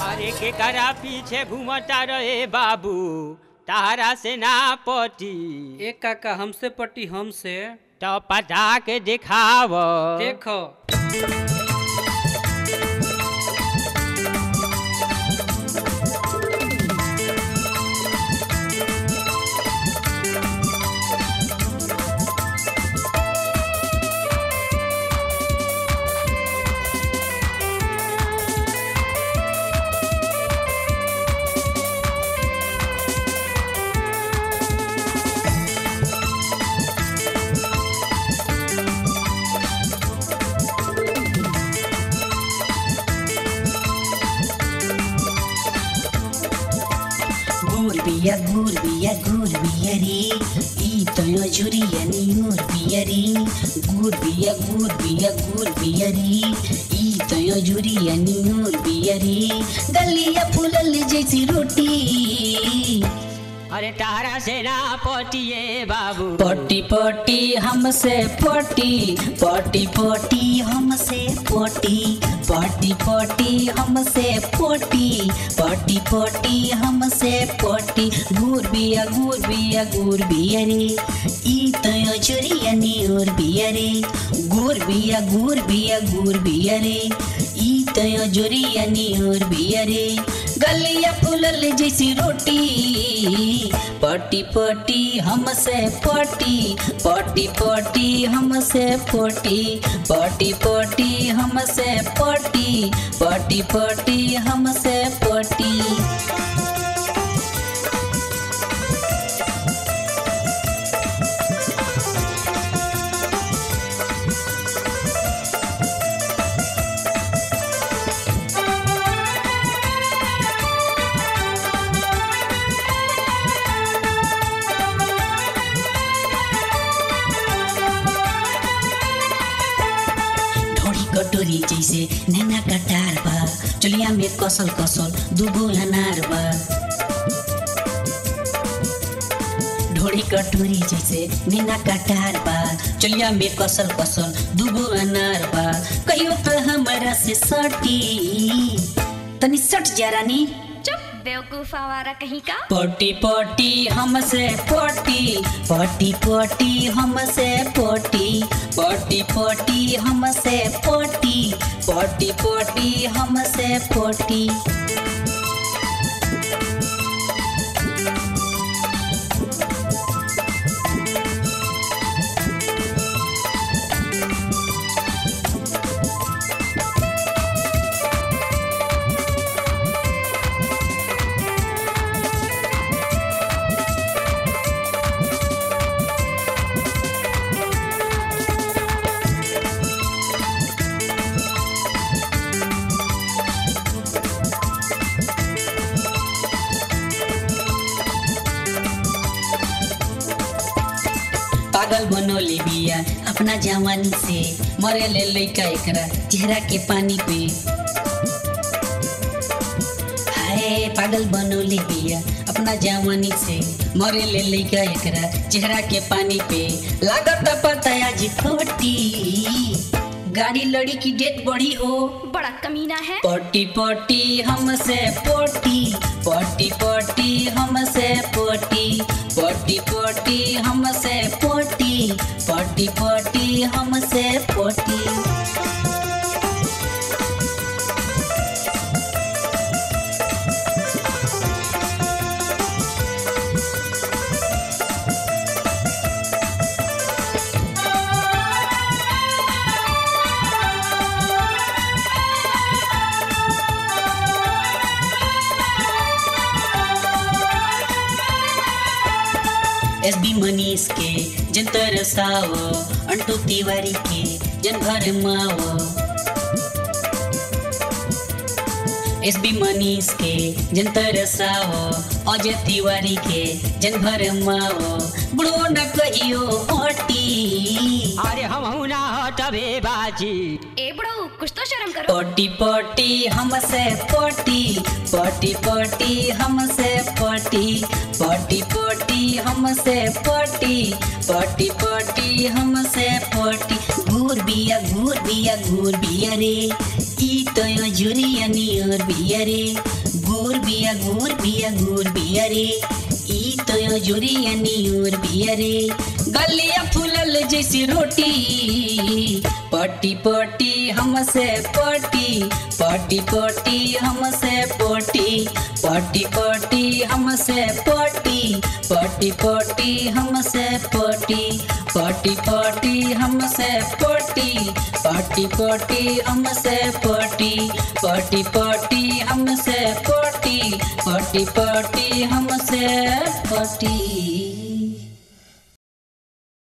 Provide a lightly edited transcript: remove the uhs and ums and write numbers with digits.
अरे के करा पीछे घूमता रहे बाबू, तारा से ना पटी। एक काका हमसे पटी हमसे, तो पटा के दिखाव। देखो गुर बिया रे ई तो यो जुरिया नी गुर बिया रे गुर बिया रे ई तो यो जुरिया नी गुर बिया रे गलिया फूलल जैसी रोटी। अरे तारा से ना पटिए बाबू, पटी पटी हमसे पटी, पटी पटी हमसे पटी, पटी पटी हमसे पटी, पटी पटी हमसे पटी। गुर बिया रे ई तो यो चोरिया नी गुर बिया रे गुर बिया रे ई तो यो जोरिया नी गुर बिया रे गलिया फूलल जैसी रोटी। पटी पटी हमसे पटी, पटी पटी हमसे पटी, पटी पटी हमसे पटी, पटी पटी हमसे पटी। कटोरी जैसे नैना कटार बा, चुलिया में कसल कसल दुगो अनार बा। ढोड़ी कटोरी जैसे नैना कटार बा, चुलिया में कसल कसल दुगो अनार बा। कहियो तो हमारा से सटी, तनी सट जा रानी। बेवकूफ आवारा कहीं का। पटी पटी हमसे पटी, पटी पटी हमसे पटी, पटी पटी हमसे पटी, पटी पटी हमसे पटी। पागल बनोले बिया अपना जवानी से, मरे ले लइका एकरा चेहरा के पानी पे। हाय पागल बनोले बिया अपना जवानी से, मरे ले लइका एकरा चेहरा के पानी पे। लागत पता आज खोटी, गाड़ी लड़ी की डेट बढ़ी हो, बड़ा कमीना है। पटी पटी हमसे पटी, पटी पटी हमसे पटी, पटी पटी हमसे पटी, पटी पटी हमसे पटी। एसबी मनीष के जन तरसाव, अंटू तिवारी के जन भर माव। एसबी मनीष के जन तरसाव, अजय तिवारी के जन भर माव। बुढ़ो न कहियो हटी, अरे हम ना हटबे बाजी। ए बुढ़ो कुछ तो शर्म करो। पटी पटी हमसे पटी, पटी पटी हमसे पटी, पटी पटी हमसे पटी पटी पटी हमसे पटी घूर बिया रे ई तो यो जुरिया नियर बिया रे घूर बिया रे ई तो यो जुरिया नियर बिया रे गलिया फूलल जैसी रोटी पटी पटी हमसे पटी पटी पटी हमसे पटी पटी पटी हमसे पटी पटी पटी हमसे पटी पटी पटी हमसे पटी पटी पटी हमसे पटी पटी पटी हमसे पटी पटी पटी हमसे पटी।